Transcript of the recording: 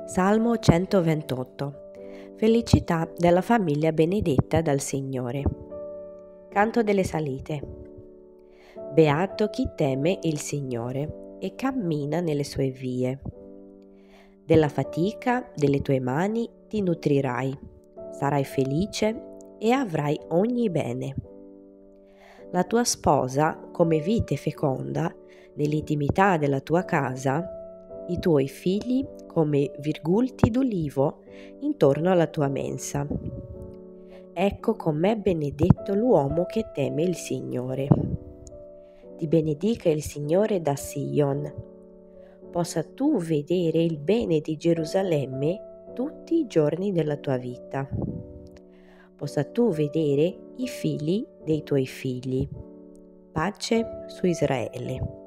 Salmo 128. Felicità della famiglia benedetta dal Signore. Canto delle salite. Beato chi teme il Signore e cammina nelle sue vie. Della fatica delle tue mani ti nutrirai, sarai felice e avrai ogni bene. La tua sposa come vite feconda nell'intimità della tua casa, i tuoi figli come virgulti d'olivo intorno alla tua mensa. Ecco com'è benedetto l'uomo che teme il Signore. Ti benedica il Signore da Sion. Possa tu vedere il bene di Gerusalemme tutti i giorni della tua vita. Possa tu vedere i figli dei tuoi figli. Pace su Israele.